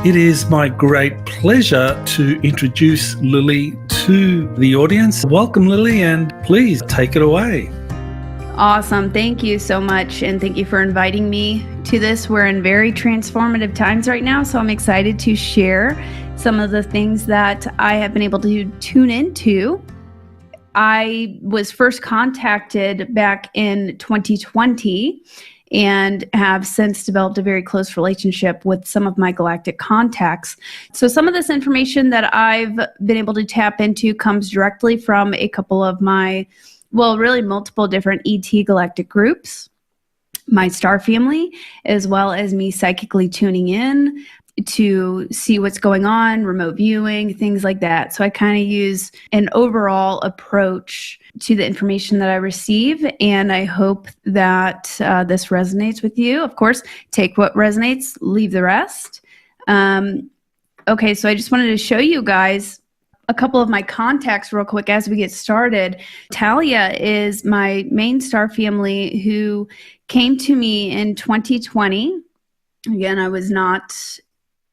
It is my great pleasure to introduce Lily to the audience. Welcome, Lily, and please take it away. Awesome. Thank you so much. And thank you for inviting me to this. We're in very transformative times right now, so I'm excited to share some of the things that I have been able to tune into. I was first contacted back in 2020 and have since developed a very close relationship with some of my galactic contacts. So some of this information that I've been able to tap into comes directly from a couple of my, really multiple different ET galactic groups, my star family, as well as me psychically tuning in to see what's going on, remote viewing, things like that. So I kind of use an overall approach to the information that I receive, and I hope that this resonates with you. Of course, take what resonates, leave the rest. Okay, so I just wanted to show you guys a couple of my contacts real quick as we get started. Talia is my main star family who came to me in 2020. Again, I was not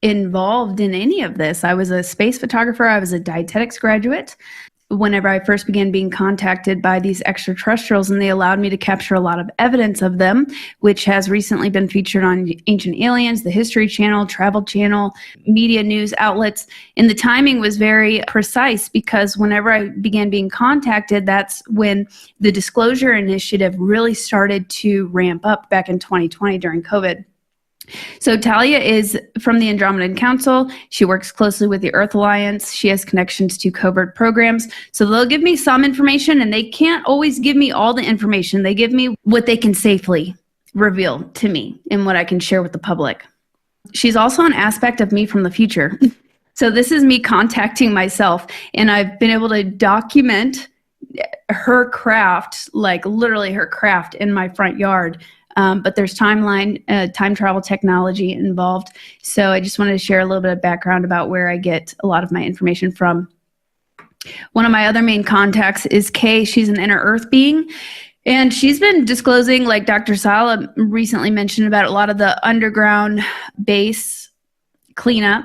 involved in any of this. I was a space photographer. I was a dietetics graduate whenever I first began being contacted by these extraterrestrials, and they allowed me to capture a lot of evidence of them, which has recently been featured on Ancient Aliens, the History Channel, Travel Channel, media news outlets. And the timing was very precise because whenever I began being contacted, that's when the disclosure initiative really started to ramp up back in 2020 during COVID. So Talia is from the Andromedan Council. She works closely with the Earth Alliance. She has connections to covert programs. So they'll give me some information, and they can't always give me all the information. They give me what they can safely reveal to me and what I can share with the public. She's also an aspect of me from the future. So this is me contacting myself, and I've been able to document her craft, like literally her craft, in my front yard. But there's time travel technology involved. So I just wanted to share a little bit of background about where I get a lot of my information from. One of my other main contacts is Kay. She's an inner earth being. And she's been disclosing, like Dr. Salla recently mentioned, about a lot of the underground base cleanup.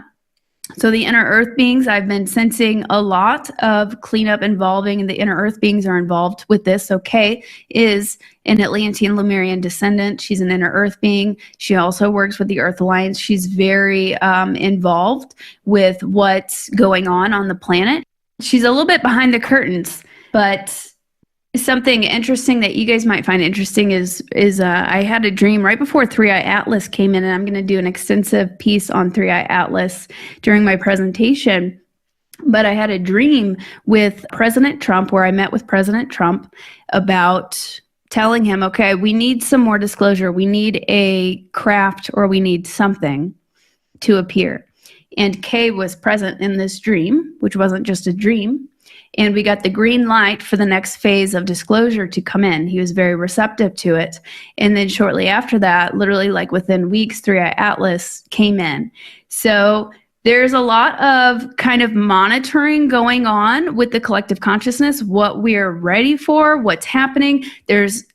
So the inner earth beings, I've been sensing a lot of cleanup involving, and the inner earth beings are involved with this. So Kay is an Atlantean Lemurian descendant. She's an inner earth being. She also works with the Earth Alliance. She's very involved with what's going on the planet. She's a little bit behind the curtains, but something interesting that you guys might find interesting is I had a dream right before 3i Atlas came in, and I'm going to do an extensive piece on 3i Atlas during my presentation. But I had a dream with President Trump where I met with President Trump about telling him, okay, we need some more disclosure. We need a craft, or we need something to appear. And Kay was present in this dream, which wasn't just a dream. And we got the green light for the next phase of disclosure to come in. He was very receptive to it. And then shortly after that, literally like within weeks, 3i Atlas came in. So there's a lot of kind of monitoring going on with the collective consciousness, what we're ready for, what's happening. There's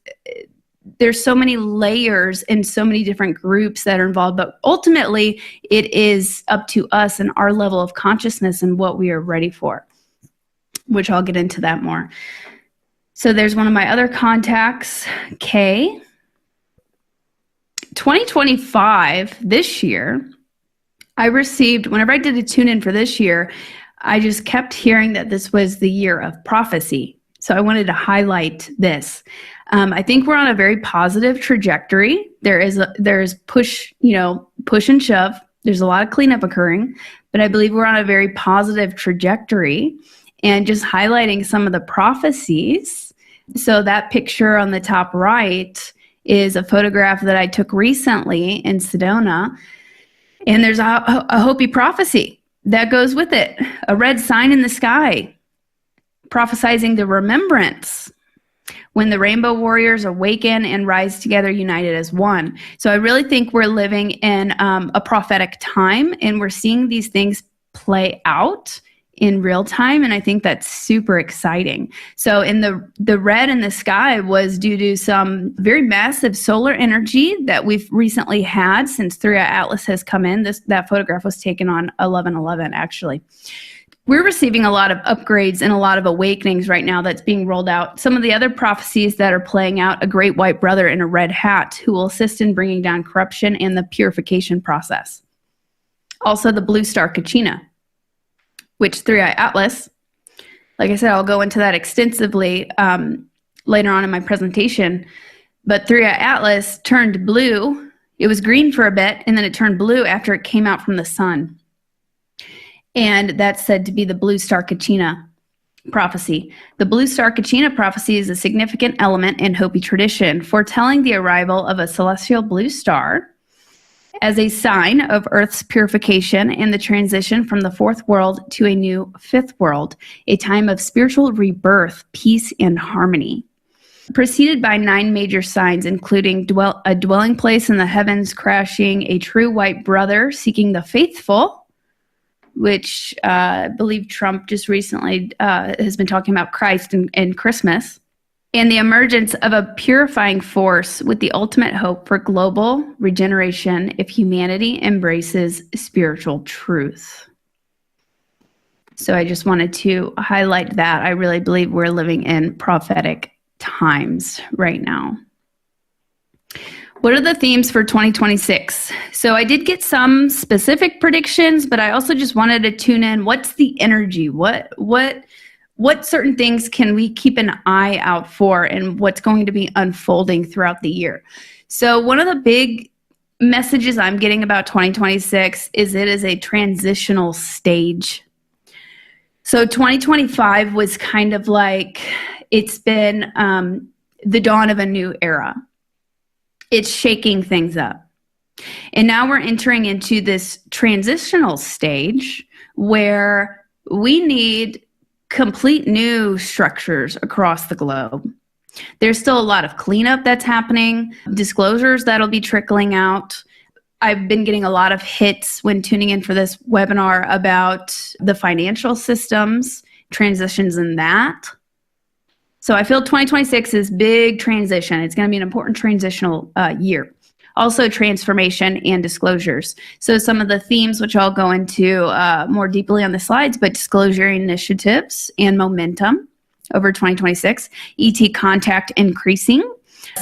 so many layers and so many different groups that are involved, but ultimately it is up to us and our level of consciousness and what we are ready for, which I'll get into that more. So there's one of my other contacts, Kay. 2025, this year, I received, whenever I did a tune-in for this year, I just kept hearing that this was the year of prophecy. So I wanted to highlight this. I think we're on a very positive trajectory. There's push and shove. There's a lot of cleanup occurring, but I believe we're on a very positive trajectory. And just highlighting some of the prophecies. So that picture on the top right is a photograph that I took recently in Sedona. And there's a Hopi prophecy that goes with it. A red sign in the sky, prophesizing the remembrance when the rainbow warriors awaken and rise together united as one. So I really think we're living in a prophetic time, and we're seeing these things play out in real time. And I think that's super exciting. So in the red in the sky was due to some very massive solar energy that we've recently had since 3i Atlas has come in. That photograph was taken on 11/11, actually. We're receiving a lot of upgrades and a lot of awakenings right now that's being rolled out. Some of the other prophecies that are playing out, a great white brother in a red hat who will assist in bringing down corruption and the purification process. Also the blue star Kachina, which 3i Atlas, like I said, I'll go into that extensively later on in my presentation, but 3i Atlas turned blue. It was green for a bit, and then it turned blue after it came out from the sun. And that's said to be the blue star Kachina prophecy. The blue star Kachina prophecy is a significant element in Hopi tradition, foretelling the arrival of a celestial blue star as a sign of Earth's purification and the transition from the fourth world to a new fifth world, a time of spiritual rebirth, peace, and harmony. Preceded by 9 major signs, including a dwelling place in the heavens crashing, a true white brother seeking the faithful, which I believe Trump just recently has been talking about Christ and Christmas, and the emergence of a purifying force with the ultimate hope for global regeneration if humanity embraces spiritual truth. So I just wanted to highlight that. I really believe we're living in prophetic times right now. What are the themes for 2026? So I did get some specific predictions, but I also just wanted to tune in. What's the energy? What certain things can we keep an eye out for, and what's going to be unfolding throughout the year? So one of the big messages I'm getting about 2026 is it is a transitional stage. So 2025 was kind of like, it's been the dawn of a new era. It's shaking things up. And now we're entering into this transitional stage where we need complete new structures across the globe. There's still a lot of cleanup that's happening, disclosures that'll be trickling out. I've been getting a lot of hits when tuning in for this webinar about the financial systems, transitions in that. So I feel 2026 is big transition. It's going to be an important transitional year. Also transformation and disclosures. So some of the themes, which I'll go into more deeply on the slides, but disclosure initiatives and momentum over 2026, ET contact increasing,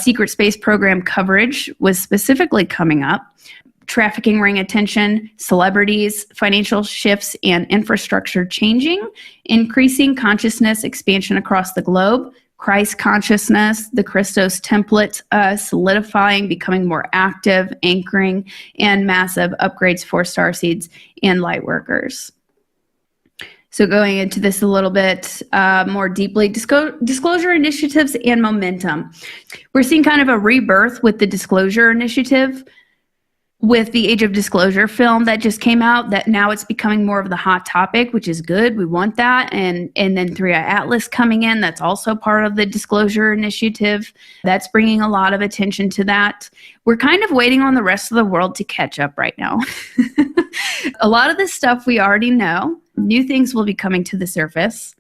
secret space program coverage was specifically coming up, trafficking ring attention, celebrities, financial shifts and infrastructure changing, increasing consciousness expansion across the globe, Christ consciousness, the Christos template solidifying, becoming more active, anchoring, and massive upgrades for starseeds and light workers. So going into this a little bit more deeply, disclosure initiatives and momentum. We're seeing kind of a rebirth with the disclosure initiative, with the Age of Disclosure film that just came out, that now it's becoming more of the hot topic, which is good. We want that. And then 3i Atlas coming in, that's also part of the disclosure initiative. That's bringing a lot of attention to that. We're kind of waiting on the rest of the world to catch up right now. A lot of this stuff we already know. New things will be coming to the surface.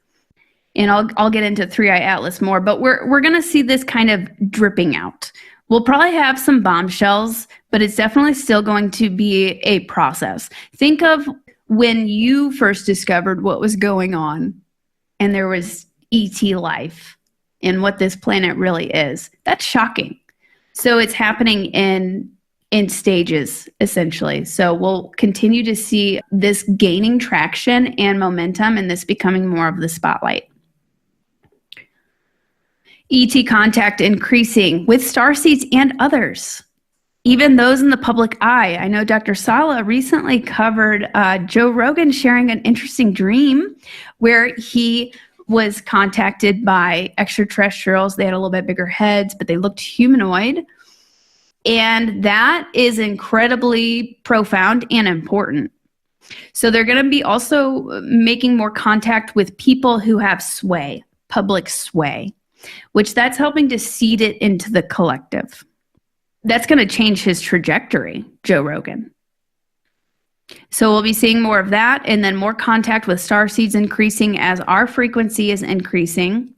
And I'll get into 3i Atlas more, but we're going to see this kind of dripping out. We'll probably have some bombshells, but it's definitely still going to be a process. Think of when you first discovered what was going on and there was ET life and what this planet really is. That's shocking. So it's happening in stages, essentially. So we'll continue to see this gaining traction and momentum and this becoming more of the spotlight. ET contact increasing with starseeds and others, even those in the public eye. I know Dr. Salla recently covered Joe Rogan sharing an interesting dream where he was contacted by extraterrestrials. They had a little bit bigger heads, but they looked humanoid. And that is incredibly profound and important. So they're going to be also making more contact with people who have sway, public sway, which that's helping to seed it into the collective. That's going to change his trajectory, Joe Rogan. So we'll be seeing more of that, and then more contact with star seeds increasing as our frequency is increasing,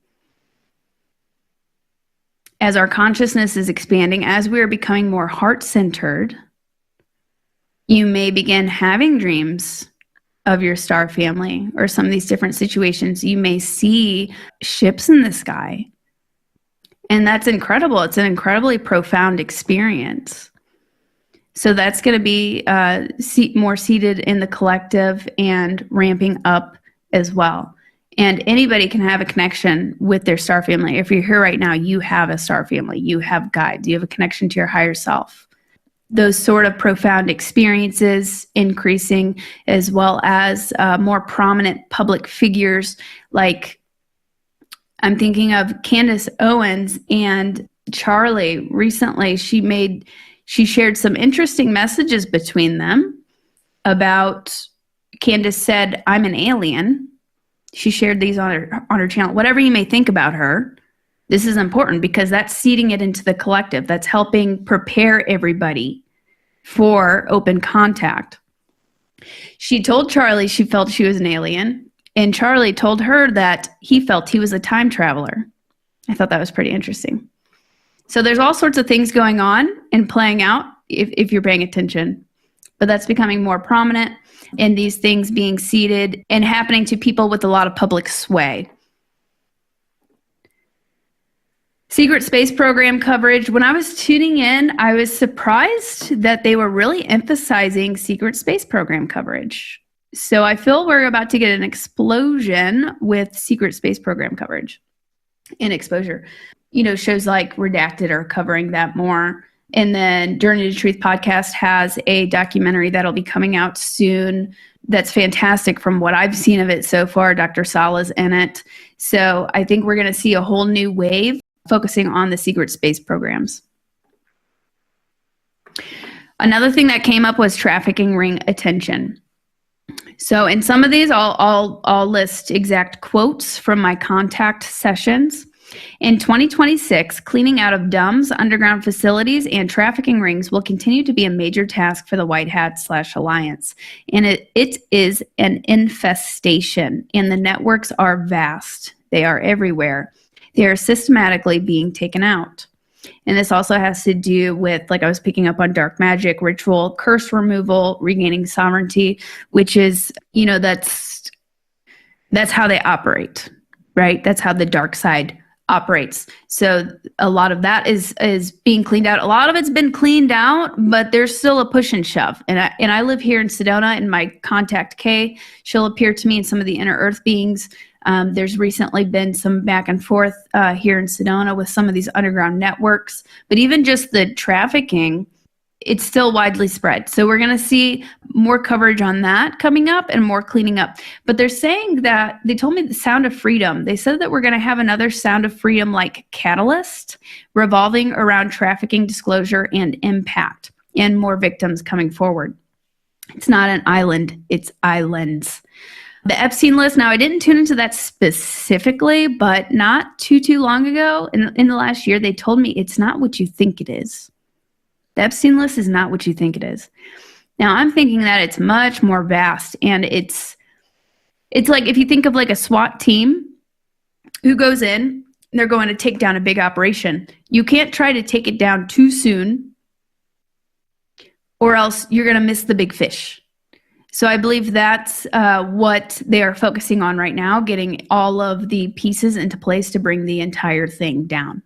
as our consciousness is expanding, as we are becoming more heart-centered. You may begin having dreams of your star family or some of these different situations. You may see ships in the sky, and that's incredible. It's an incredibly profound experience. So that's going to be more seated in the collective and ramping up as well. And anybody can have a connection with their star family. If you're here right now, you have a star family. You have guides. You have a connection to your higher self. Those sort of profound experiences increasing, as well as more prominent public figures. Like I'm thinking of Candace Owens and Charlie recently. She shared some interesting messages between them about, Candace said, I'm an alien. She shared these on her channel. Whatever you may think about her, this is important because that's seeding it into the collective. That's helping prepare everybody for open contact. She told Charlie she felt she was an alien, and Charlie told her that he felt he was a time traveler. I thought that was pretty interesting. So there's all sorts of things going on and playing out if you're paying attention. But that's becoming more prominent, and these things being seeded and happening to people with a lot of public sway. Secret space program coverage. When I was tuning in, I was surprised that they were really emphasizing secret space program coverage. So I feel we're about to get an explosion with secret space program coverage and exposure. Shows like Redacted are covering that more. And then Journey to Truth podcast has a documentary that'll be coming out soon. That's fantastic from what I've seen of it so far. Dr. Salla's in it. So I think we're going to see a whole new wave focusing on the secret space programs. Another thing that came up was trafficking ring attention. So in some of these, I'll list exact quotes from my contact sessions. In 2026, cleaning out of DUMBs, underground facilities, and trafficking rings will continue to be a major task for the White Hat/Alliance. And it is an infestation, and the networks are vast. They are everywhere. They are systematically being taken out. And this also has to do with, like I was picking up on dark magic, ritual, curse removal, regaining sovereignty, which is, that's how they operate, right? That's how the dark side operates. So a lot of that is being cleaned out. A lot of it's been cleaned out, but there's still a push and shove. And I live here in Sedona, and my contact Kay, she'll appear to me in some of the inner earth beings. There's recently been some back and forth here in Sedona with some of these underground networks, but even just the trafficking, it's still widely spread. So we're going to see more coverage on that coming up and more cleaning up. But they're saying that, they told me the Sound of Freedom. They said that we're going to have another Sound of Freedom like catalyst revolving around trafficking, disclosure, and impact, and more victims coming forward. It's not an island, it's islands. The Epstein list, now I didn't tune into that specifically, but not too long ago, in the last year, they told me it's not what you think it is. The Epstein list is not what you think it is. Now I'm thinking that it's much more vast, and it's like if you think of like a SWAT team who goes in, and they're going to take down a big operation. You can't try to take it down too soon, or else you're going to miss the big fish. So I believe that's what they are focusing on right now, getting all of the pieces into place to bring the entire thing down.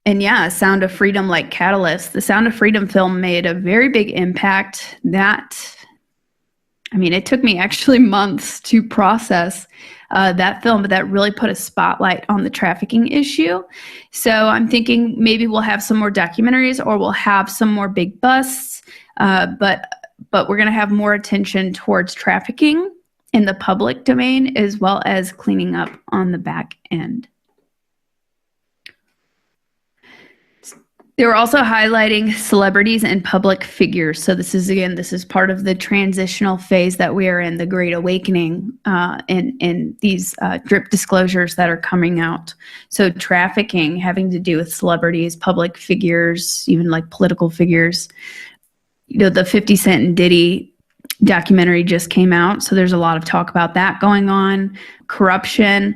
And yeah, Sound of Freedom like catalyst. The Sound of Freedom film made a very big impact. It took me actually months to process that film, but that really put a spotlight on the trafficking issue. So I'm thinking maybe we'll have some more documentaries, or we'll have some more big busts, but we're going to have more attention towards trafficking in the public domain, as well as cleaning up on the back end. They were also highlighting celebrities and public figures. So this is part of the transitional phase that we are in, the Great Awakening, and these drip disclosures that are coming out. So trafficking having to do with celebrities, public figures, even like political figures. The 50 Cent and Diddy documentary just came out. So there's a lot of talk about that going on, corruption.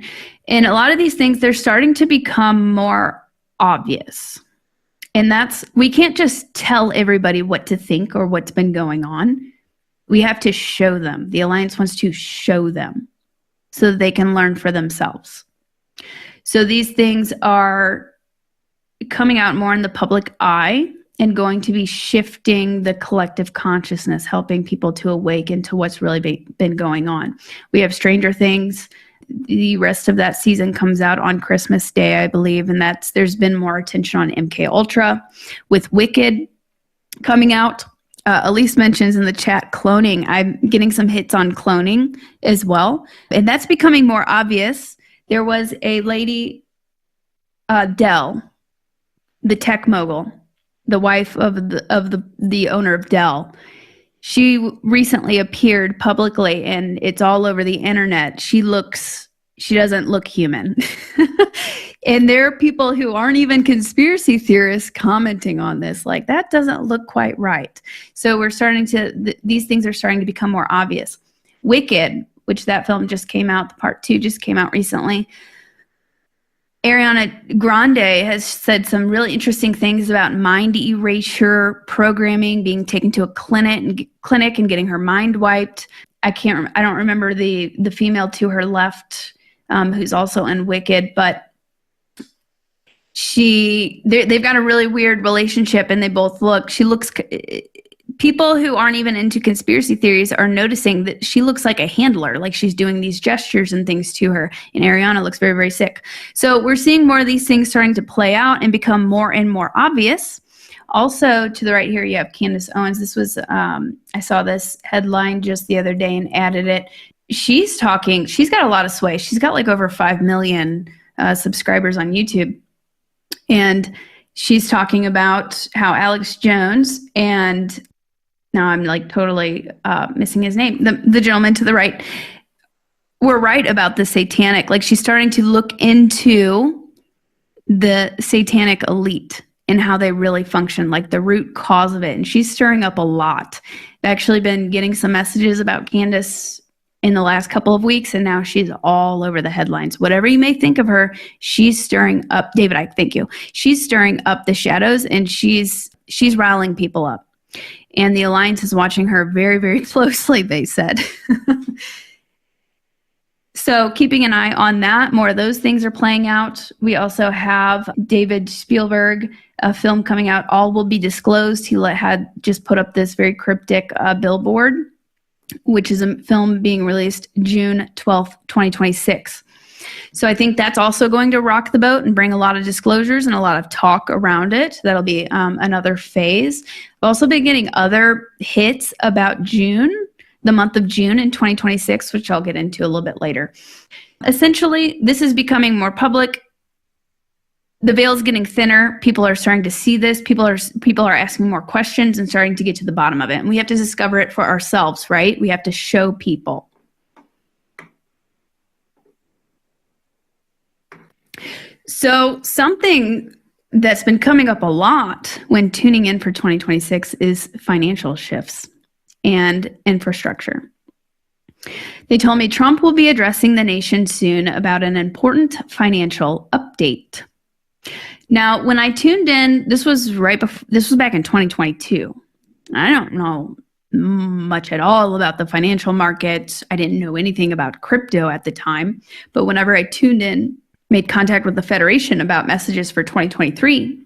And a lot of these things, they're starting to become more obvious. And we can't just tell everybody what to think or what's been going on. We have to show them. The Alliance wants to show them so that they can learn for themselves. So these things are coming out more in the public eye and going to be shifting the collective consciousness, helping people to awaken to what's really been going on. We have Stranger Things. The rest of that season comes out on Christmas Day, I believe, and there's been more attention on MK Ultra. With Wicked coming out, Elise mentions in the chat cloning. I'm getting some hits on cloning as well, and that's becoming more obvious. There was a lady, Dell, the tech mogul, the wife of the owner of Dell. She recently appeared publicly, and it's all over the internet. She doesn't look human. And there are people who aren't even conspiracy theorists commenting on this, like, that doesn't look quite right. So these things are starting to become more obvious. Wicked, which that film just came out, the part 2 just came out recently. Ariana Grande has said some really interesting things about mind erasure programming, being taken to a clinic and getting her mind wiped. I don't remember the female to her left, who's also in Wicked, but they've got a really weird relationship, and people who aren't even into conspiracy theories are noticing that she looks like a handler, like she's doing these gestures and things to her. And Ariana looks very, very sick. So we're seeing more of these things starting to play out and become more and more obvious. Also, to the right here, you have Candace Owens. This was, I saw this headline just the other day and added it. She's got a lot of sway. She's got like over 5 million subscribers on YouTube. And she's talking about how Alex Jones and now I'm like totally missing his name. The gentleman to the right were right about the satanic. Like, she's starting to look into the satanic elite and how they really function, like the root cause of it. And she's stirring up a lot. I've actually been getting some messages about Candace in the last couple of weeks, and now she's all over the headlines. Whatever you may think of her, she's stirring up, David, I thank you. She's stirring up the shadows, and she's riling people up. And the Alliance is watching her very, very closely, they said. So keeping an eye on that. More of those things are playing out. We also have David Spielberg, a film coming out, All Will Be Disclosed. He had just put up this very cryptic billboard, which is a film being released June 12th, 2026. So I think that's also going to rock the boat and bring a lot of disclosures and a lot of talk around it. That'll be another phase. I've also been getting other hits about June, the month of June in 2026, which I'll get into a little bit later. Essentially, this is becoming more public. The veil is getting thinner. People are starting to see this. People are asking more questions and starting to get to the bottom of it. And we have to discover it for ourselves, right? We have to show people. So something that's been coming up a lot when tuning in for 2026 is financial shifts and infrastructure. They told me Trump will be addressing the nation soon about an important financial update. Now, when I tuned in, this was back in 2022. I don't know much at all about the financial markets. I didn't know anything about crypto at the time. But whenever I tuned in, made contact with the Federation about messages for 2023,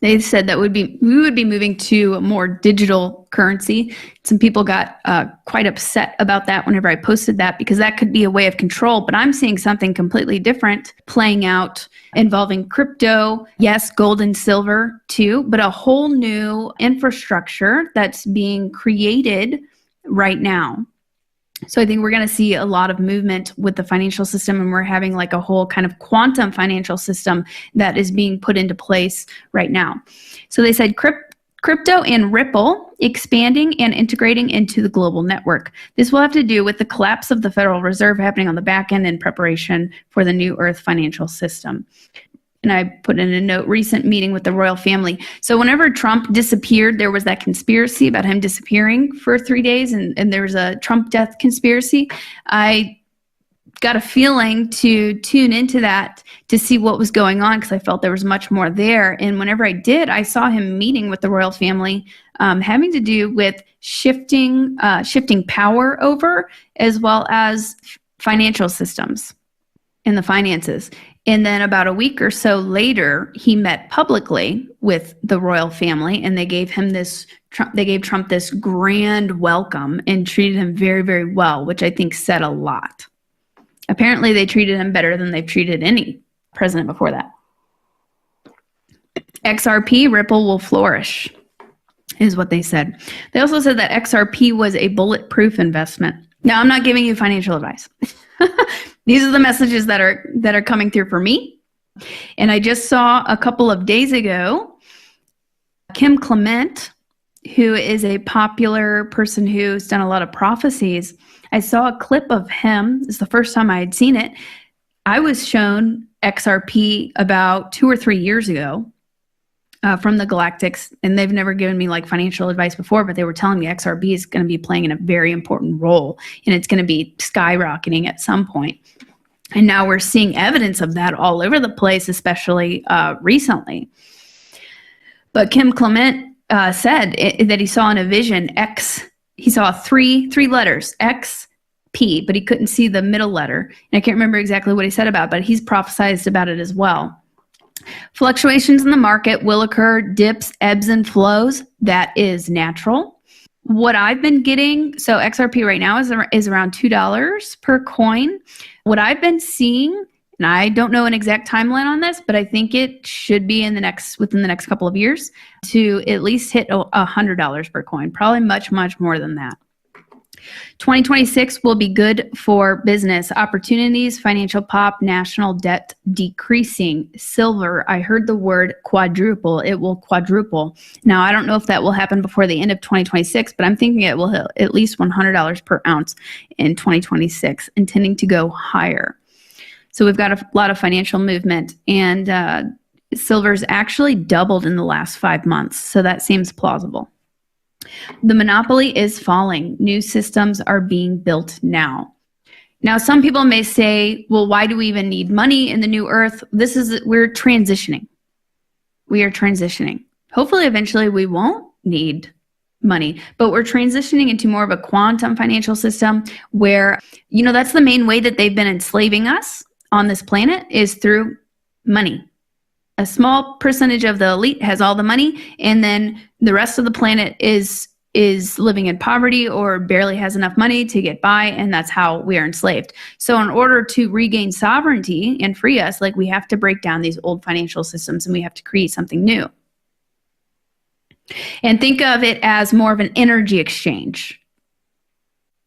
they said that we would be moving to a more digital currency. Some people got quite upset about that whenever I posted that, because that could be a way of control. But I'm seeing something completely different playing out involving crypto, yes, gold and silver too, but a whole new infrastructure that's being created right now. So I think we're going to see a lot of movement with the financial system, and we're having like a whole kind of quantum financial system that is being put into place right now. So they said crypto and Ripple expanding and integrating into the global network. This will have to do with the collapse of the Federal Reserve happening on the back end in preparation for the new Earth financial system. And I put in a note, recent meeting with the royal family. So whenever Trump disappeared, there was that conspiracy about him disappearing for 3 days, and there was a Trump death conspiracy. I got a feeling to tune into that to see what was going on, because I felt there was much more there. And whenever I did, I saw him meeting with the royal family, having to do with shifting power over, as well as financial systems and the finances. And then about a week or so later, he met publicly with the royal family, and they gave Trump this grand welcome and treated him very, very well, which I think said a lot. Apparently, they treated him better than they've treated any president before that. XRP, Ripple will flourish, is what they said. They also said that XRP was a bulletproof investment. Now, I'm not giving you financial advice. These are the messages that are coming through for me. And I just saw a couple of days ago, Kim Clement, who is a popular person who's done a lot of prophecies. I saw a clip of him. It's the first time I had seen it. I was shown XRP about 2 or 3 years ago from the Galactics, and they've never given me like financial advice before, but they were telling me XRP is going to be playing in a very important role, and it's going to be skyrocketing at some point. And now we're seeing evidence of that all over the place, especially recently. But Kim Clement said that he saw in a vision he saw three letters, XP, but he couldn't see the middle letter. And I can't remember exactly what he said about it, but he's prophesized about it as well. Fluctuations in the market will occur, dips, ebbs, and flows. That is natural. What I've been getting, so XRP right now is around $2 per coin. What I've been seeing, and I don't know an exact timeline on this, but I think it should be within the next couple of years to at least hit $100 per coin, probably much, much more than that. 2026 will be good for business opportunities, financial pop, national debt decreasing, silver. I heard the word quadruple. It will quadruple. Now, I don't know if that will happen before the end of 2026, but I'm thinking it will hit at least $100 per ounce in 2026, intending to go higher. So we've got a lot of financial movement, and silver's actually doubled in the last 5 months. So that seems plausible. The monopoly is falling. New systems are being built now. Now, some people may say, well, why do we even need money in the new earth? We're transitioning. We are transitioning. Hopefully, eventually we won't need money, but we're transitioning into more of a quantum financial system where, that's the main way that they've been enslaving us on this planet, is through money. A small percentage of the elite has all the money, and then the rest of the planet is living in poverty or barely has enough money to get by, and that's how we are enslaved. So in order to regain sovereignty and free us, we have to break down these old financial systems, and we have to create something new. And think of it as more of an energy exchange.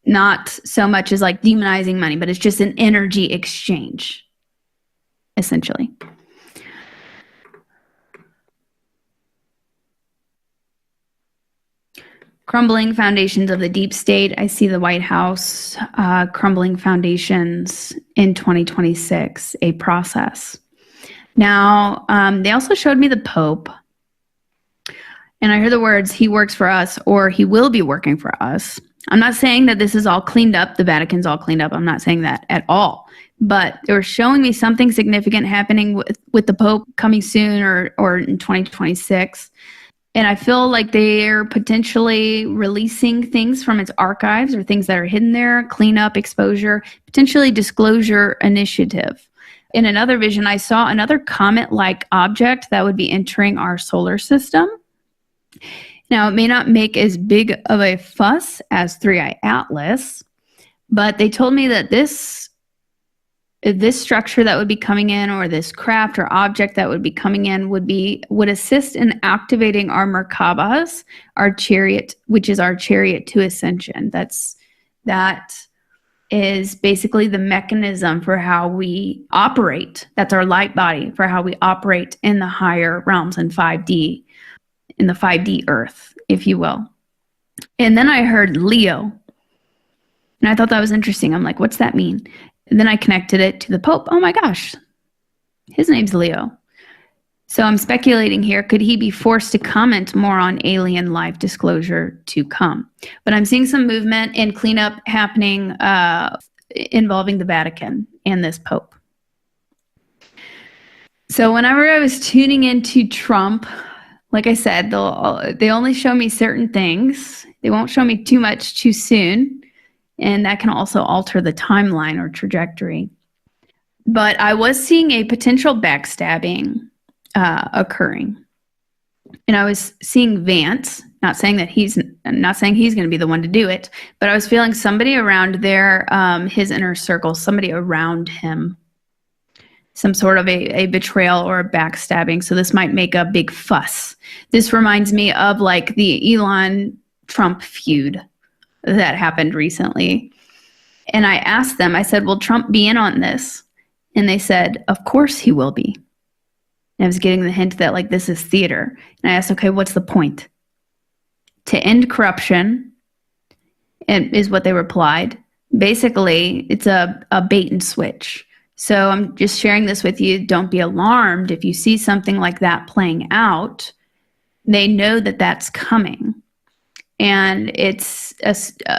Not so much as demonizing money, but it's just an energy exchange, essentially. Crumbling foundations of the deep state. I see the White House crumbling foundations in 2026, a process. Now, they also showed me the Pope. And I heard the words, he works for us, or he will be working for us. I'm not saying that this is all cleaned up. The Vatican's all cleaned up. I'm not saying that at all. But they were showing me something significant happening with the Pope coming soon or in 2026. And I feel like they're potentially releasing things from its archives or things that are hidden there, cleanup, exposure, potentially disclosure initiative. In another vision, I saw another comet-like object that would be entering our solar system. Now, it may not make as big of a fuss as 3i Atlas, but they told me that this structure that would be coming in, or this craft or object that would be coming in, would assist in activating our Merkabahs, our chariot, which is our chariot to ascension. That is basically the mechanism for how we operate. That's our light body for how we operate in the higher realms in 5D, in the 5D earth, if you will. And then I heard Leo. And I thought that was interesting. I'm like, what's that mean? And then I connected it to the Pope. Oh my gosh, his name's Leo. So I'm speculating here, could he be forced to comment more on alien life disclosure to come? But I'm seeing some movement and cleanup happening involving the Vatican and this Pope. So whenever I was tuning into Trump, like I said, they only show me certain things. They won't show me too much too soon. And that can also alter the timeline or trajectory. But I was seeing a potential backstabbing occurring. And I was seeing Vance, not saying he's going to be the one to do it, but I was feeling somebody around there, his inner circle, somebody around him, some sort of a betrayal or a backstabbing. So this might make a big fuss. This reminds me of like the Elon Trump feud that happened recently. And I asked them, I said, will Trump be in on this? And they said, of course he will be. And I was getting the hint that like this is theater. And I asked, okay, what's the point? To end corruption, and is what they replied. Basically, it's a bait and switch. So I'm just sharing this with you. Don't be alarmed if you see something like that playing out. They know that that's coming. And it's a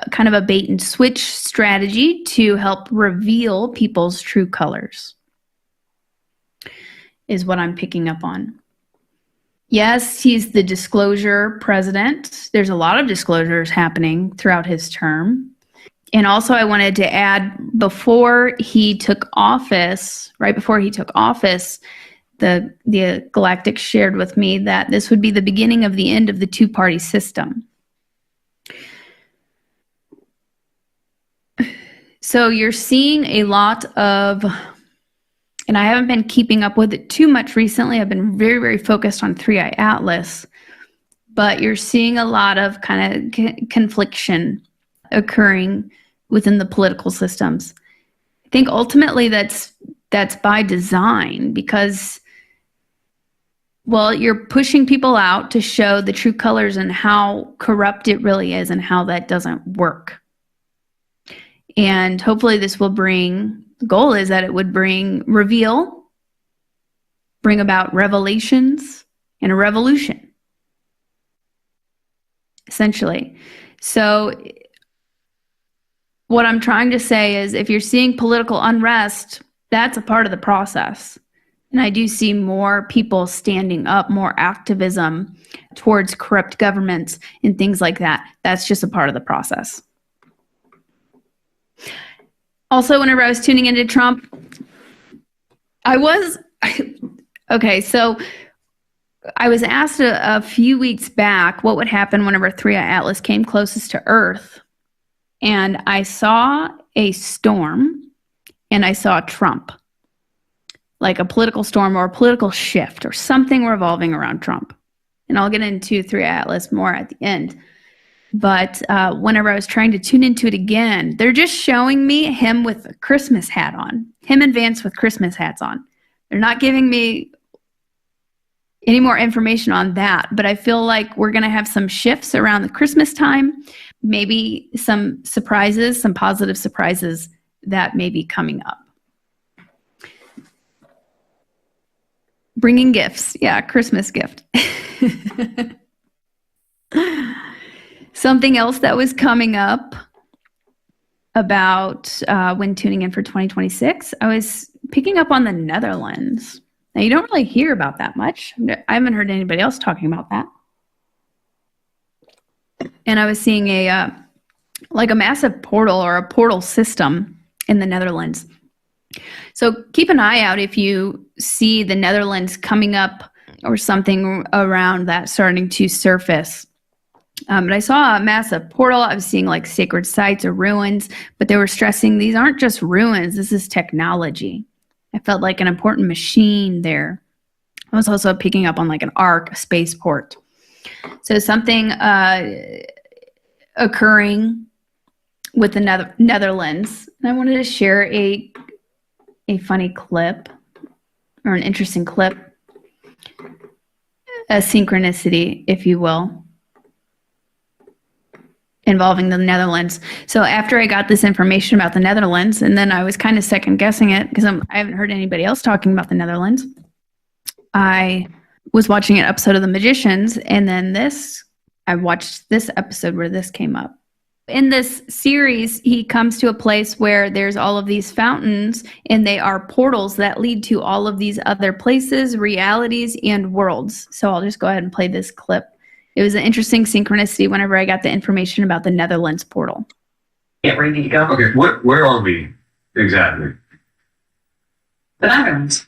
kind of a bait and switch strategy to help reveal people's true colors, is what I'm picking up on. Yes, he's the disclosure president. There's a lot of disclosures happening throughout his term. And also I wanted to add, before he took office, right before he took office, the Galactic shared with me that this would be the beginning of the end of the two-party system. So you're seeing a lot of, and I haven't been keeping up with it too much recently. I've been very, very focused on 3i Atlas, but you're seeing a lot of kind of confliction occurring within the political systems. I think ultimately that's by design because, well, you're pushing people out to show the true colors and how corrupt it really is and how that doesn't work. And hopefully this will bring, the goal is that it would bring about revelations and a revolution, essentially. So what I'm trying to say is if you're seeing political unrest, that's a part of the process. And I do see more people standing up, more activism towards corrupt governments and things like that. That's just a part of the process. Also, whenever I was tuning into Trump, okay, so I was asked a few weeks back what would happen whenever 3i Atlas came closest to Earth. And I saw a storm and I saw Trump, like a political storm or a political shift or something revolving around Trump. And I'll get into 3i Atlas more at the end. But whenever I was trying to tune into it again, they're just showing me him with a Christmas hat on, him and Vance with Christmas hats on. They're not giving me any more information on that, but I feel like we're going to have some shifts around the Christmas time, maybe some surprises, some positive surprises that may be coming up. Bringing gifts. Yeah, Christmas gift. Something else that was coming up about when tuning in for 2026, I was picking up on the Netherlands. Now, you don't really hear about that much. I haven't heard anybody else talking about that. And I was seeing like a massive portal or a portal system in the Netherlands. So keep an eye out if you see the Netherlands coming up or something around that starting to surface. But I saw a massive portal. I was seeing like sacred sites or ruins, but they were stressing these aren't just ruins. This is technology. I felt like an important machine there. I was also picking up on like an arc, a spaceport. So something occurring with the Netherlands. And I wanted to share a funny clip or an interesting clip, a synchronicity, if you will, involving the Netherlands. So after I got this information about the Netherlands, and then I was kind of second guessing it because I haven't heard anybody else talking about the Netherlands, I was watching an episode of The Magicians, and then I watched this episode where this came up. In this series, he comes to a place where there's all of these fountains, and they are portals that lead to all of these other places, realities, and worlds. So I'll just go ahead and play this clip. It was an interesting synchronicity whenever I got the information about the Netherlands portal. Get ready to go. Okay, where are we exactly? The Netherlands.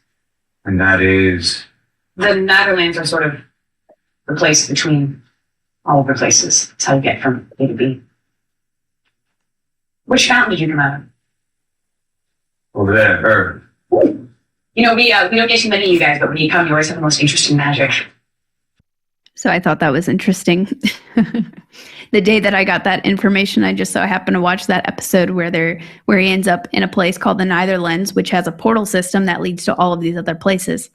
And that is... The Netherlands are sort of the place between all of the places. That's how you get from A to B. Which fountain did you come out of? over there, Earth. You know, we don't get too many of you guys, but when you come, you always have the most interesting magic. So I thought that was interesting. The day that I got that information, I just so happened to watch that episode where he ends up in a place called the Netherlands, which has a portal system that leads to all of these other places.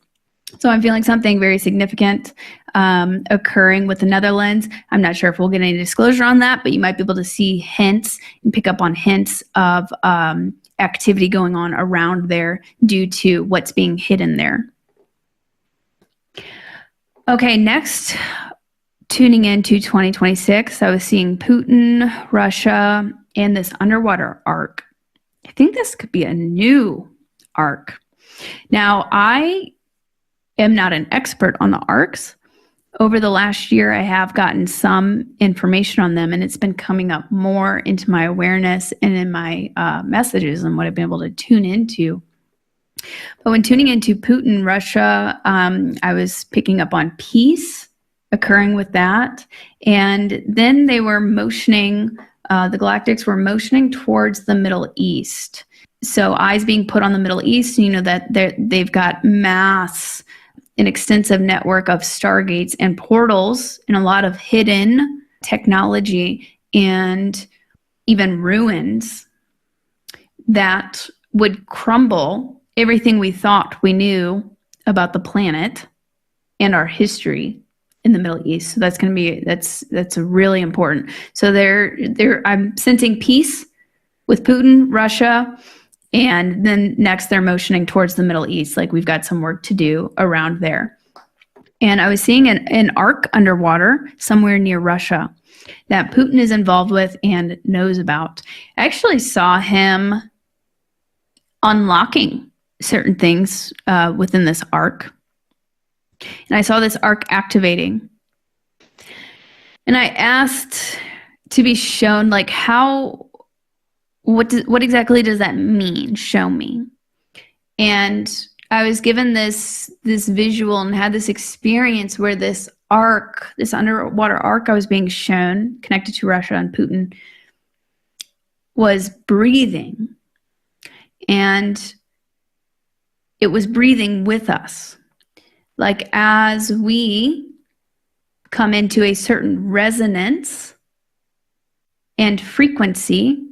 So I'm feeling something very significant occurring with the Netherlands. I'm not sure if we'll get any disclosure on that, but you might be able to see hints and pick up on hints of activity going on around there due to what's being hidden there. Okay, next, tuning into 2026, I was seeing Putin, Russia, and this underwater arc. I think this could be a new arc. Now, I am not an expert on the arcs. Over the last year, I have gotten some information on them, and it's been coming up more into my awareness and in my messages and what I've been able to tune into. But when tuning into Putin, Russia, I was picking up on peace occurring with that. And then they were motioning, the galactics were motioning towards the Middle East. So eyes being put on the Middle East, you know, that they've got an extensive network of stargates and portals and a lot of hidden technology and even ruins that would crumble everything we thought we knew about the planet and our history in the Middle East. So that's going to be, that's really important. So I'm sensing peace with Putin, Russia, and then next they're motioning towards the Middle East. Like we've got some work to do around there. And I was seeing an arc underwater somewhere near Russia that Putin is involved with and knows about. I actually saw him unlocking certain things within this arc. And I saw this arc activating. And I asked to be shown, like, what exactly does that mean? Show me. And I was given this visual and had this experience where this arc, this underwater arc I was being shown, connected to Russia and Putin, was breathing. And it was breathing with us. Like as we come into a certain resonance and frequency,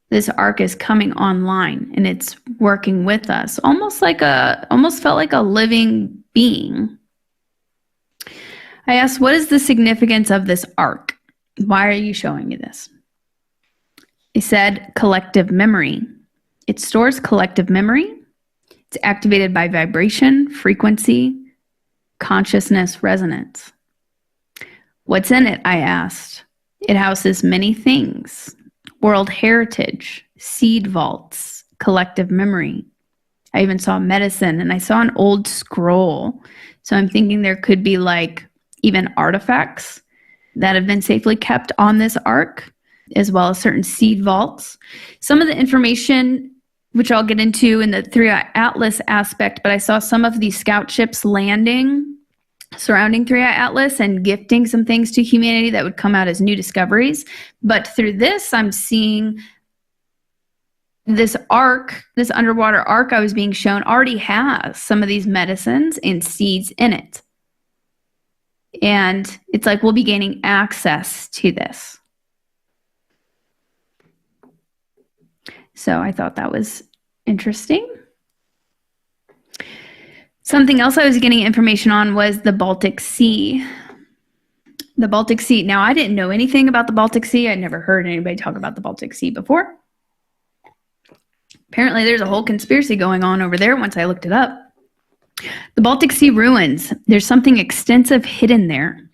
this arc is coming online and it's working with us, almost felt like a living being. I asked, what is the significance of this arc? Why are you showing me this? He said, collective memory. It stores collective memory. It's activated by vibration, frequency, consciousness, resonance. What's in it? I asked. It houses many things. World heritage, seed vaults, collective memory. I even saw medicine and I saw an old scroll. So I'm thinking there could be like even artifacts that have been safely kept on this arc, as well as certain seed vaults. Some of the information, which I'll get into in the 3-Eye Atlas aspect, but I saw some of these scout ships landing surrounding 3-Eye Atlas and gifting some things to humanity that would come out as new discoveries. But through this, I'm seeing this arc, this underwater arc I was being shown already has some of these medicines and seeds in it. And it's like we'll be gaining access to this. So I thought that was interesting. Something else I was getting information on was the Baltic Sea. The Baltic Sea. Now, I didn't know anything about the Baltic Sea. I'd never heard anybody talk about the Baltic Sea before. Apparently, there's a whole conspiracy going on over there once I looked it up. The Baltic Sea ruins. There's something extensive hidden there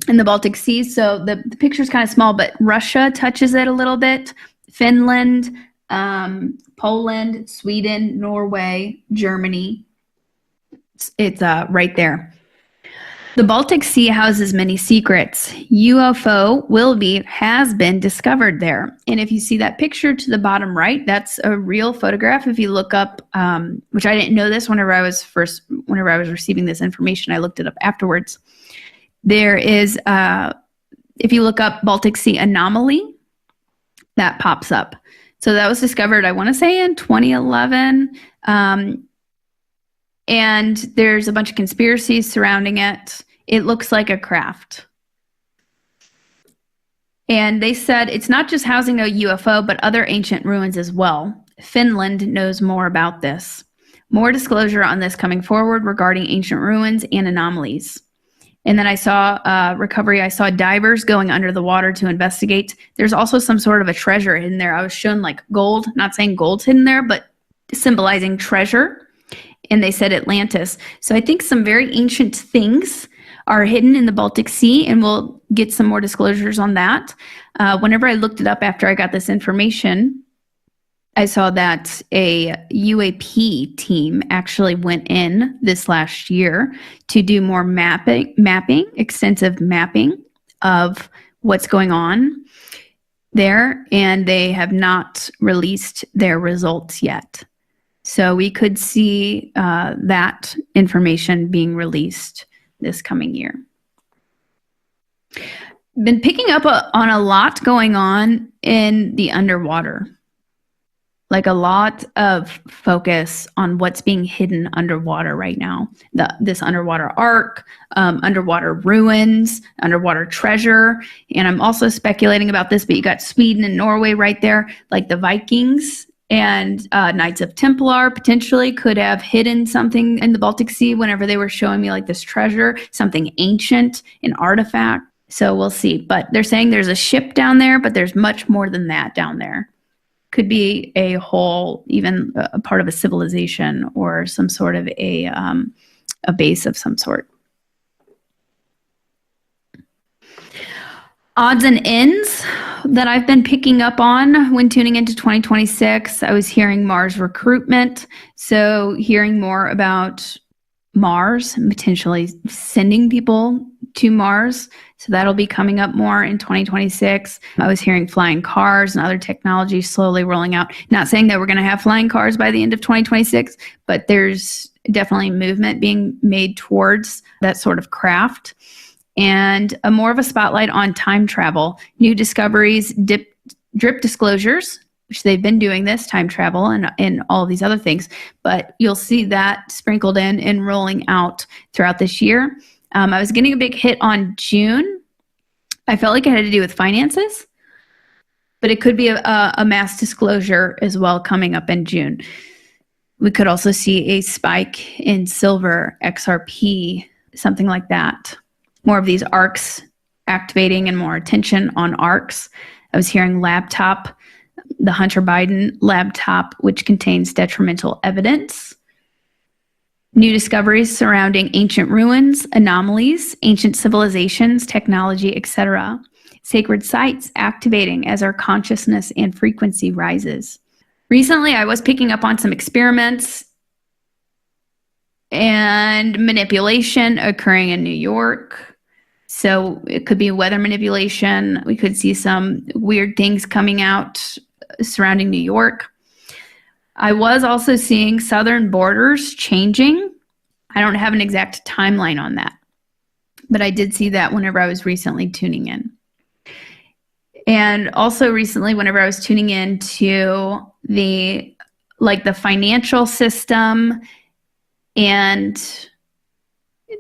in the Baltic Sea. So the picture's kind of small, but Russia touches it a little bit. Finland, Poland, Sweden, Norway, Germany. It's right there. The Baltic Sea houses many secrets. UFO has been discovered there. And if you see that picture to the bottom right, that's a real photograph. If you look up, which I didn't know this whenever I was receiving this information, I looked it up afterwards. There is, if you look up Baltic Sea anomaly, that pops up. So that was discovered, I want to say in 2011. And there's a bunch of conspiracies surrounding it. It looks like a craft. And they said it's not just housing a UFO, but other ancient ruins as well. Finland knows more about this. More disclosure on this coming forward regarding ancient ruins and anomalies. And then I saw recovery. I saw divers going under the water to investigate. There's also some sort of a treasure in there. I was shown like gold, not saying gold's hidden there, but symbolizing treasure. And they said Atlantis. So I think some very ancient things are hidden in the Baltic Sea, and we'll get some more disclosures on that. Whenever I looked it up after I got this information, I saw that a UAP team actually went in this last year to do more extensive mapping of what's going on there, and they have not released their results yet. So we could see that information being released this coming year. Been picking up on a lot going on in the underwater. Like a lot of focus on what's being hidden underwater right now. This underwater ark, underwater ruins, underwater treasure. And I'm also speculating about this, but you got Sweden and Norway right there, like the Vikings and Knights of Templar potentially could have hidden something in the Baltic Sea whenever they were showing me like this treasure, something ancient, an artifact. So we'll see. But they're saying there's a ship down there, but there's much more than that down there. Could be a whole, even a part of a civilization or some sort of a base of some sort. Odds and ends that I've been picking up on when tuning into 2026. I was hearing Mars recruitment. So hearing more about Mars, potentially sending people to Mars. So that'll be coming up more in 2026. I was hearing flying cars and other technologies slowly rolling out. Not saying that we're going to have flying cars by the end of 2026, but there's definitely movement being made towards that sort of craft. And more of a spotlight on time travel, new discoveries, drip disclosures, which they've been doing this, time travel and all of these other things. But you'll see that sprinkled in and rolling out throughout this year. I was getting a big hit on June. I felt like it had to do with finances, but it could be a mass disclosure as well coming up in June. We could also see a spike in silver, XRP, something like that. More of these arcs activating and more attention on arcs. I was hearing laptop, the Hunter Biden laptop, which contains detrimental evidence. New discoveries surrounding ancient ruins, anomalies, ancient civilizations, technology, etc. Sacred sites activating as our consciousness and frequency rises. Recently, I was picking up on some experiments and manipulation occurring in New York. So it could be weather manipulation. We could see some weird things coming out surrounding New York. I was also seeing southern borders changing. I don't have an exact timeline on that, but I did see that whenever I was recently tuning in. And also recently, whenever I was tuning into the financial system and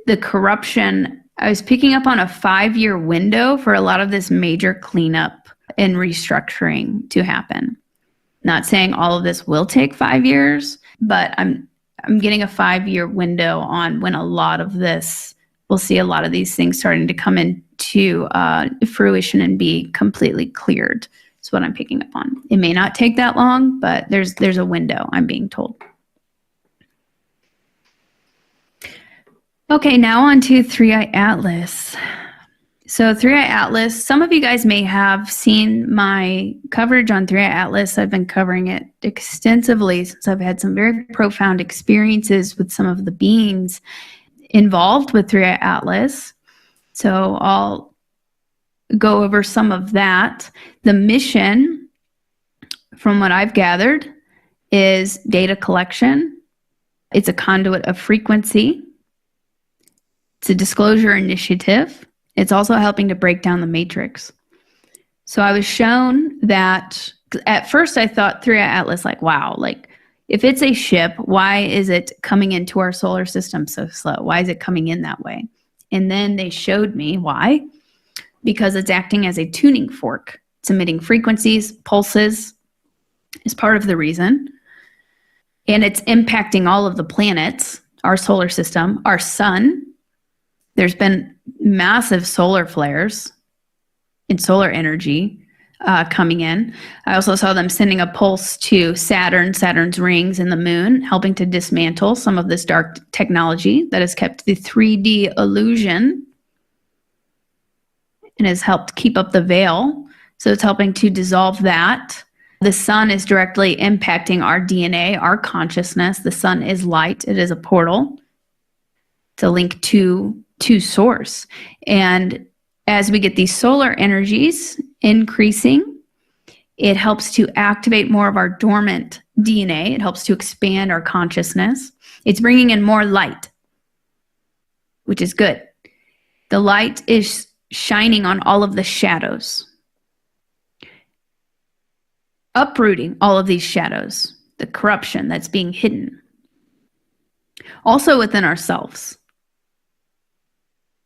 the corruption, I was picking up on a 5-year window for a lot of this major cleanup and restructuring to happen. Not saying all of this will take 5 years, but I'm getting a 5-year window on when a lot of this, we'll see a lot of these things starting to come into fruition and be completely cleared. That's what I'm picking up on. It may not take that long, but there's a window, I'm being told. Okay, now on to 3i Atlas. So 3i Atlas, some of you guys may have seen my coverage on 3i Atlas. I've been covering it extensively since I've had some very profound experiences with some of the beings involved with 3i Atlas. So I'll go over some of that. The mission, from what I've gathered, is data collection. It's a conduit of frequency. It's a disclosure initiative. It's also helping to break down the matrix. So I was shown that, at first I thought 3i Atlas, like, wow, like if it's a ship, why is it coming into our solar system so slow? Why is it coming in that way? And then they showed me why. Because it's acting as a tuning fork. It's emitting frequencies, pulses is part of the reason. And it's impacting all of the planets, our solar system, our sun. There's been massive solar flares and solar energy coming in. I also saw them sending a pulse to Saturn, Saturn's rings, and the moon, helping to dismantle some of this dark technology that has kept the 3D illusion and has helped keep up the veil. So it's helping to dissolve that. The sun is directly impacting our DNA, our consciousness. The sun is light. It is a portal. It's a link to source. And as we get these solar energies increasing, it helps to activate more of our dormant DNA. It helps to expand our consciousness. It's bringing in more light, which is good. The light is shining on all of the shadows, uprooting all of these shadows, the corruption that's being hidden. Also within ourselves,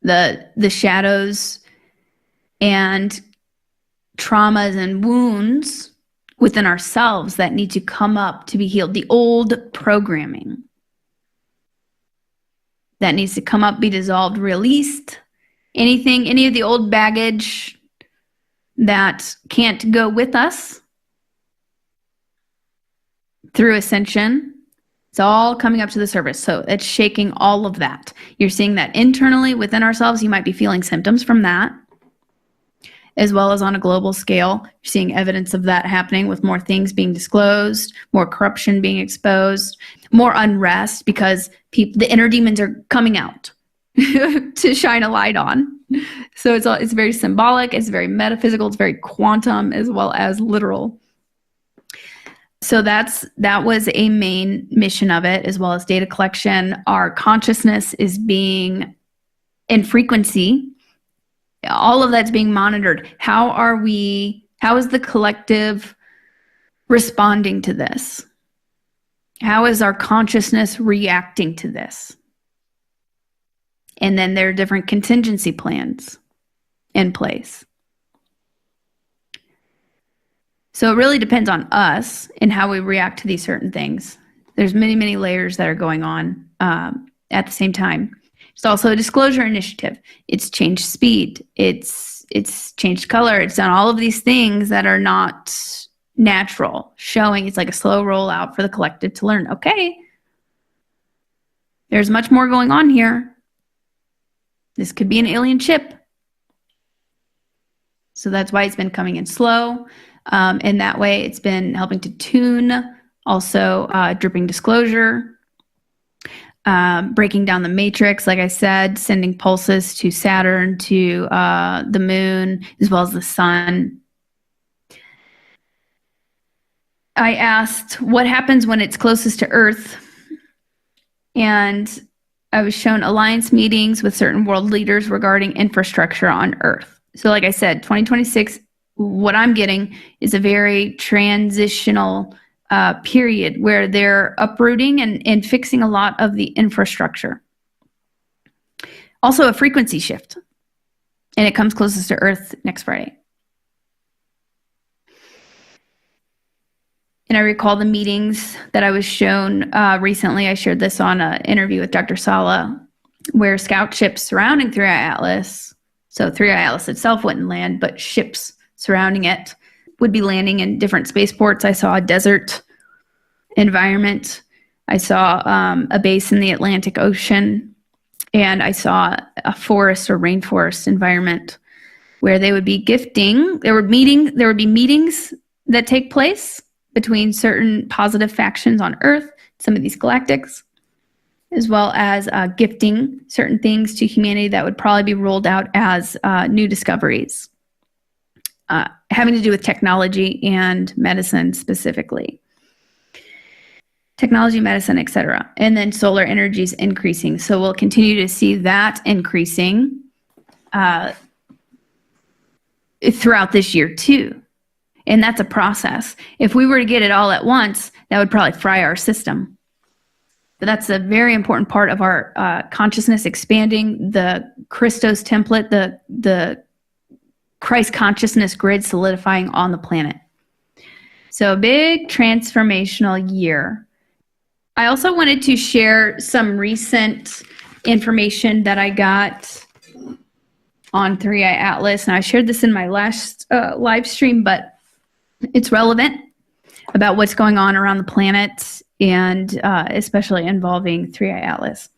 the shadows and traumas and wounds within ourselves that need to come up to be healed, the old programming that needs to come up, be dissolved, released. Any of the old baggage that can't go with us through ascension, it's all coming up to the surface. So it's shaking all of that. You're seeing that internally within ourselves. You might be feeling symptoms from that, as well as on a global scale. You're seeing evidence of that happening with more things being disclosed, more corruption being exposed, more unrest because the inner demons are coming out to shine a light on. So it's very symbolic, it's very metaphysical, it's very quantum as well as literal. So that was a main mission of it, as well as data collection. Our consciousness is being in frequency. All of that's being monitored. How is the collective responding to this? How is our consciousness reacting to this? And then there are different contingency plans in place. So it really depends on us and how we react to these certain things. There's many, many layers that are going on at the same time. It's also a disclosure initiative. It's changed speed. It's changed color. It's done all of these things that are not natural, showing it's like a slow rollout for the collective to learn, okay, there's much more going on here. This could be an alien ship. So that's why it's been coming in slow. And that way it's been helping to tune, also dripping disclosure, breaking down the matrix, like I said, sending pulses to Saturn, to the moon, as well as the sun. I asked what happens when it's closest to Earth, and I was shown alliance meetings with certain world leaders regarding infrastructure on Earth. So like I said, 2026, what I'm getting is a very transitional period where they're uprooting and fixing a lot of the infrastructure. Also a frequency shift, and it comes closest to Earth next Friday. And I recall the meetings that I was shown recently. I shared this on an interview with Dr. Salla, where scout ships surrounding 3i Atlas, so 3i Atlas itself wouldn't land, but ships surrounding it would be landing in different spaceports. I saw a desert environment. I saw a base in the Atlantic Ocean. And I saw a forest or rainforest environment where they would be gifting. There would be meetings that take place between certain positive factions on Earth, some of these galactics, as well as gifting certain things to humanity that would probably be rolled out as new discoveries, having to do with technology and medicine specifically. Technology, medicine, etc. And then solar energy is increasing. So we'll continue to see that increasing throughout this year too. And that's a process. If we were to get it all at once, that would probably fry our system. But that's a very important part of our consciousness expanding, the Christos template, the Christ consciousness grid solidifying on the planet. So a big transformational year. I also wanted to share some recent information that I got on 3i Atlas. And I shared this in my last live stream, but it's relevant about what's going on around the planet and especially involving 3i Atlas.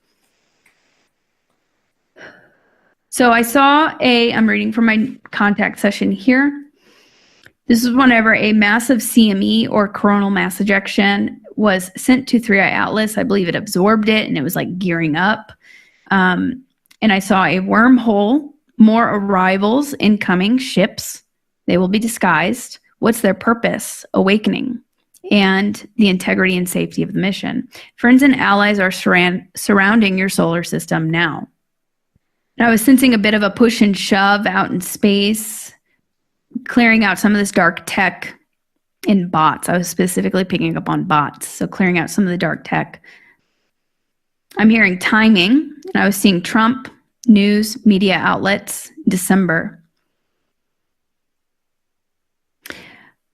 So I saw I'm reading from my contact session here. This is whenever a massive CME or coronal mass ejection was sent to 3i Atlas. I believe it absorbed it and it was like gearing up. And I saw a wormhole, more arrivals, incoming ships. They will be disguised. What's their purpose? Awakening and the integrity and safety of the mission. Friends and allies are surrounding your solar system now. And I was sensing a bit of a push and shove out in space, clearing out some of this dark tech in bots. I was specifically picking up on bots, so clearing out some of the dark tech. I'm hearing timing, and I was seeing Trump, news, media outlets, December. I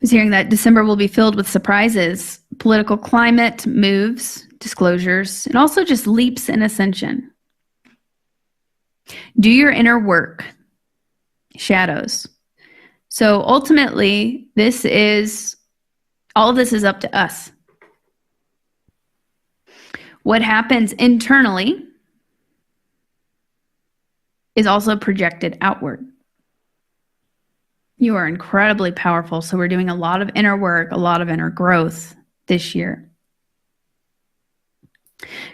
was hearing that December will be filled with surprises, political climate, moves, disclosures, and also just leaps in ascension. Do your inner work, shadows. So ultimately, all of this is up to us. What happens internally is also projected outward. You are incredibly powerful, so we're doing a lot of inner work, a lot of inner growth this year.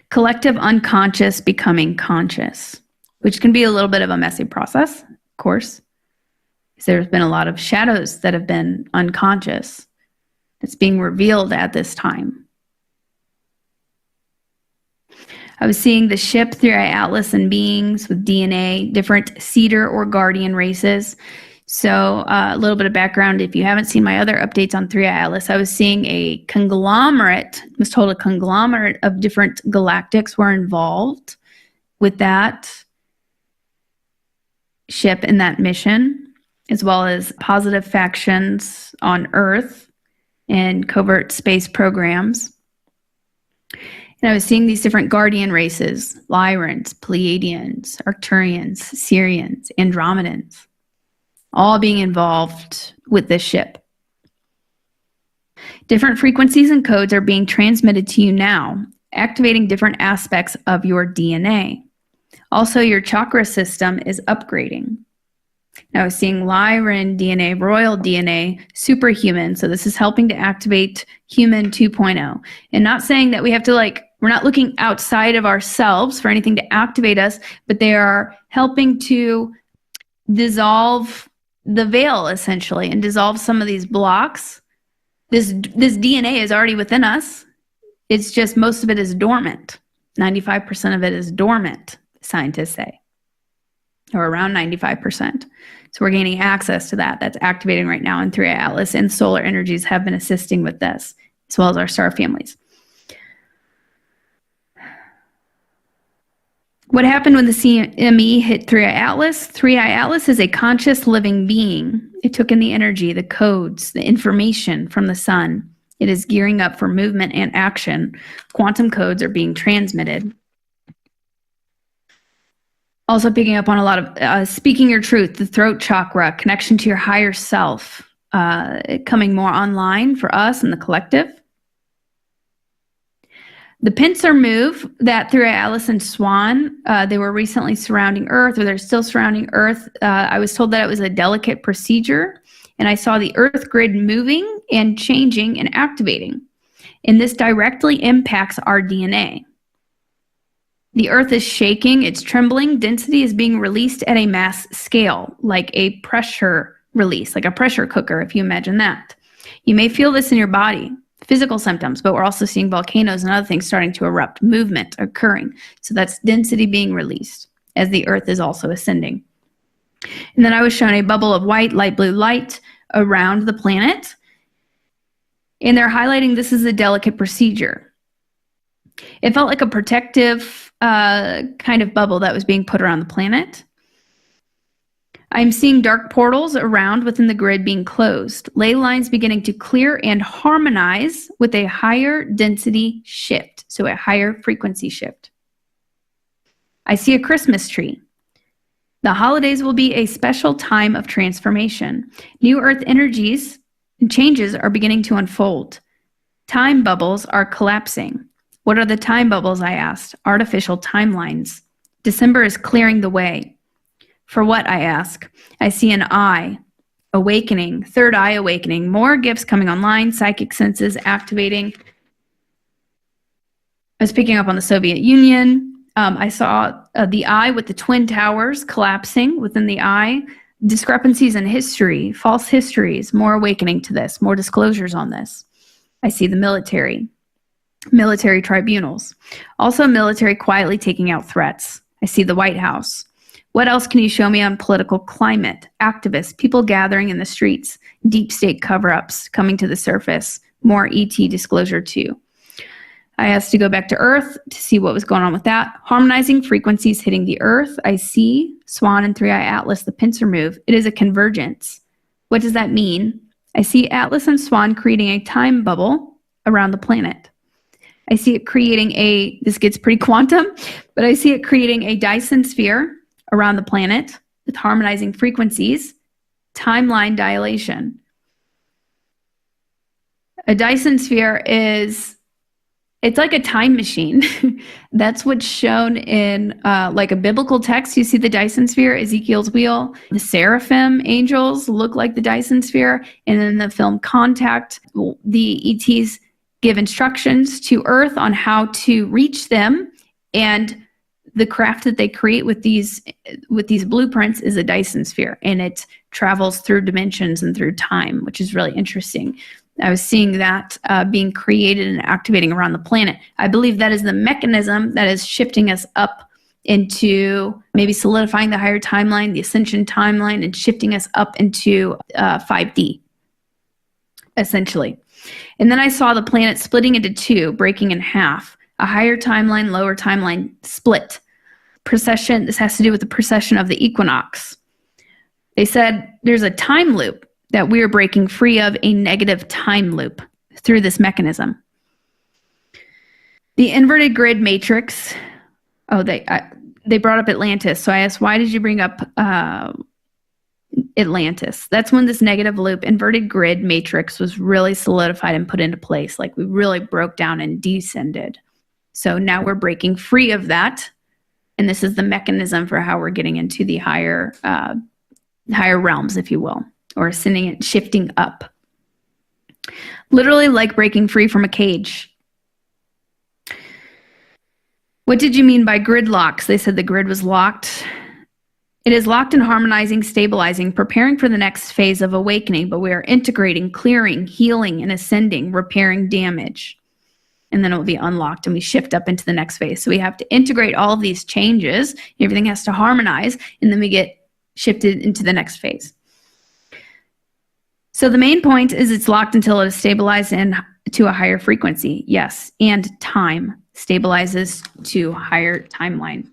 Collective unconscious becoming conscious, which can be a little bit of a messy process, of course. There's been a lot of shadows that have been unconscious that's being revealed at this time. I was seeing the ship 3i Atlas and beings with DNA, different cedar or guardian races. So a little bit of background, if you haven't seen my other updates on 3i Atlas, I was seeing a conglomerate of different galactics were involved with that ship and that mission, as well as positive factions on Earth and covert space programs. And I was seeing these different guardian races, Lyrans, Pleiadians, Arcturians, Syrians, Andromedans, all being involved with this ship. Different frequencies and codes are being transmitted to you now, activating different aspects of your DNA. Also, your chakra system is upgrading. Now, I was seeing Lyran DNA, royal DNA, superhuman. So this is helping to activate human 2.0. And not saying that we have to we're not looking outside of ourselves for anything to activate us, but they are helping to dissolve the veil essentially and dissolve some of these blocks. This DNA is already within us. It's just most of it is dormant. 95% of it is dormant, scientists say, or around 95%. So we're gaining access to that. That's activating right now in 3i Atlas, and solar energies have been assisting with this, as well as our star families. What happened when the CME hit 3i Atlas? 3i Atlas is a conscious living being. It took in the energy, the codes, the information from the sun. It is gearing up for movement and action. Quantum codes are being transmitted. Also picking up on a lot of speaking your truth, the throat chakra, connection to your higher self, coming more online for us and the collective. The pincer move that through Atlas and Swan, they were recently surrounding Earth, or they're still surrounding Earth. I was told that it was a delicate procedure, and I saw the Earth grid moving and changing and activating. And this directly impacts our DNA. The Earth is shaking, it's trembling, density is being released at a mass scale, like a pressure release, like a pressure cooker, if you imagine that. You may feel this in your body, physical symptoms, but we're also seeing volcanoes and other things starting to erupt, movement occurring. So that's density being released as the Earth is also ascending. And then I was shown a bubble of white, light blue light around the planet. And they're highlighting this is a delicate procedure. It felt like a protective kind of bubble that was being put around the planet. I'm seeing dark portals around within the grid being closed, ley lines beginning to clear and harmonize with a higher density shift, so a higher frequency shift. I see a Christmas tree. The holidays will be a special time of transformation. New Earth energies and changes are beginning to unfold. Time bubbles are collapsing. What are the time bubbles, I asked? Artificial timelines. December is clearing the way. For what, I ask? I see an eye, awakening, third eye awakening, more gifts coming online, psychic senses activating. I was picking up on the Soviet Union. I saw the eye with the twin towers collapsing within the eye, discrepancies in history, false histories, more awakening to this, more disclosures on this. I see the military tribunals, also military quietly taking out threats. I see the White House. What else can you show me on political climate, activists, people gathering in the streets, deep state cover-ups coming to the surface, more ET disclosure too. I asked to go back to Earth to see what was going on with that. Harmonizing frequencies hitting the Earth. I see Swan and Three-Eye Atlas, the pincer move. It is a convergence. What does that mean? I see Atlas and Swan creating a time bubble around the planet. I see it creating this gets pretty quantum, but I see it creating a Dyson sphere around the planet with harmonizing frequencies, timeline dilation. A Dyson sphere it's like a time machine. That's what's shown in like a biblical text. You see the Dyson sphere, Ezekiel's wheel. The seraphim angels look like the Dyson sphere. And in the film Contact, the ETs give instructions to Earth on how to reach them, and the craft that they create with these blueprints is a Dyson sphere, and it travels through dimensions and through time, which is really interesting. I was seeing that being created and activating around the planet. I believe that is the mechanism that is shifting us up into maybe solidifying the higher timeline, the ascension timeline, and shifting us up into 5D, essentially. And then I saw the planet splitting into two, breaking in half. A higher timeline, lower timeline split. Precession, this has to do with the precession of the equinox. They said there's a time loop that we are breaking free of, a negative time loop through this mechanism. The inverted grid matrix, they brought up Atlantis. So I asked, why did you bring up Atlantis? That's when this negative loop, inverted grid matrix was really solidified and put into place. Like we really broke down and descended. So now we're breaking free of that. And this is the mechanism for how we're getting into the higher realms, if you will, or ascending and shifting up. Literally like breaking free from a cage. What did you mean by grid locks? They said the grid was locked. It is locked and harmonizing, stabilizing, preparing for the next phase of awakening, but we are integrating, clearing, healing, and ascending, repairing damage. And then it will be unlocked and we shift up into the next phase. So we have to integrate all of these changes. Everything has to harmonize, and then we get shifted into the next phase. So the main point is it's locked until it is stabilized to a higher frequency. Yes, and time stabilizes to higher timeline.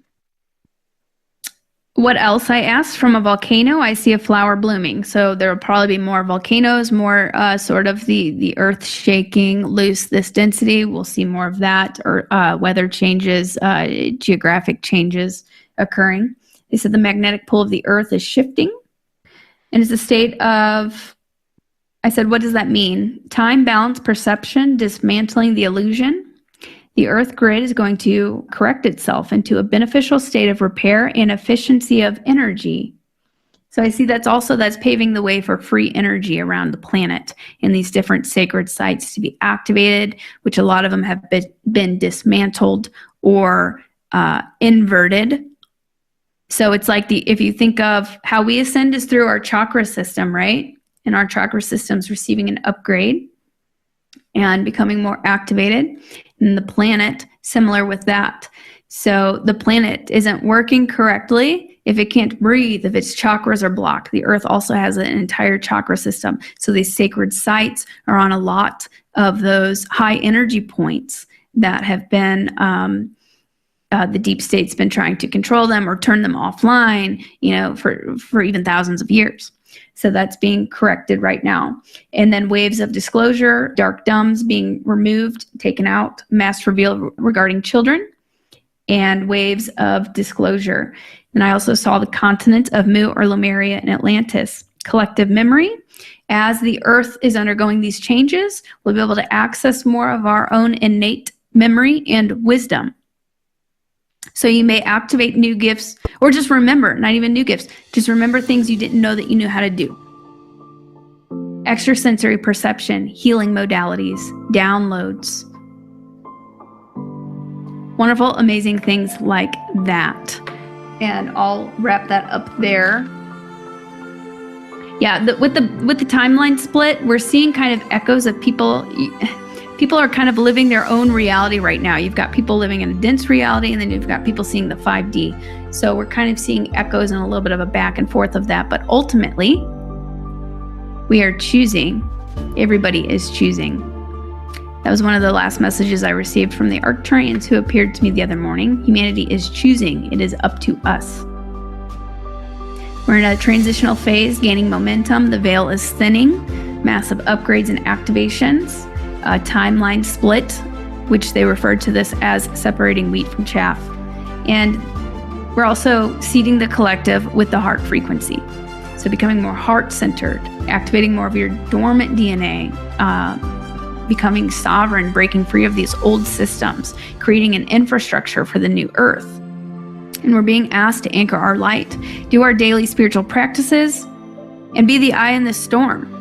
What else I asked? From a volcano, I see a flower blooming. So there will probably be more volcanoes, more sort of the earth shaking loose this density. We'll see more of that, or weather changes, geographic changes occurring. They said the magnetic pull of the earth is shifting and it's a state of, I said, what does that mean? Time, balance, perception, dismantling the illusion. the Earth grid is going to correct itself into a beneficial state of repair and efficiency of energy. So I see that's paving the way for free energy around the planet in these different sacred sites to be activated, which a lot of them have been dismantled or inverted. So it's like if you think of how we ascend is through our chakra system, right? And our chakra system's receiving an upgrade and becoming more activated. And the planet, similar with that. So the planet isn't working correctly if it can't breathe, if its chakras are blocked. The Earth also has an entire chakra system. So these sacred sites are on a lot of those high energy points that have been the deep state's been trying to control them or turn them offline, for even thousands of years. So that's being corrected right now. And then waves of disclosure, dark dumbs being removed, taken out, mass reveal regarding children, and waves of disclosure. And I also saw the continent of Mu or Lemuria and Atlantis. Collective memory. As the Earth is undergoing these changes, we'll be able to access more of our own innate memory and wisdom. So you may activate new gifts, or just remember, not even new gifts, just remember things you didn't know that you knew how to do. Extrasensory perception, healing modalities, downloads. Wonderful, amazing things like that. And I'll wrap that up there. Yeah, with the timeline split, we're seeing kind of echoes of people are kind of living their own reality right now. You've got people living in a dense reality, and then you've got people seeing the 5D. So we're kind of seeing echoes and a little bit of a back and forth of that. But ultimately, we are choosing. Everybody is choosing. That was one of the last messages I received from the Arcturians who appeared to me the other morning. Humanity is choosing. It is up to us. We're in a transitional phase, gaining momentum. The veil is thinning. Massive upgrades and activations. A timeline split, which they referred to this as separating wheat from chaff. And we're also seeding the collective with the heart frequency. So becoming more heart-centered, activating more of your dormant DNA, becoming sovereign, breaking free of these old systems, creating an infrastructure for the new earth. And we're being asked to anchor our light, do our daily spiritual practices, and be the eye in the storm.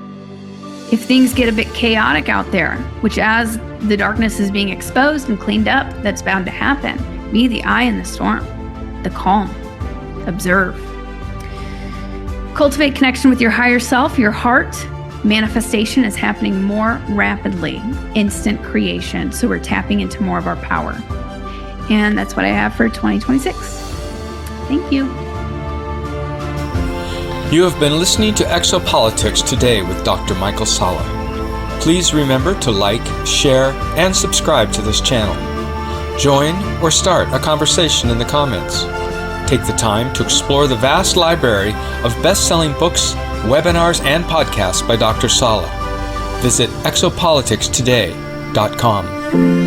If things get a bit chaotic out there, which as the darkness is being exposed and cleaned up, that's bound to happen. Be the eye in the storm, the calm, observe. Cultivate connection with your higher self, your heart. Manifestation is happening more rapidly, instant creation. So we're tapping into more of our power. And that's what I have for 2026. Thank you. You have been listening to Exopolitics Today with Dr. Michael Salla. Please remember to like, share, and subscribe to this channel. Join or start a conversation in the comments. Take the time to explore the vast library of best-selling books, webinars, and podcasts by Dr. Salla. Visit exopoliticstoday.com.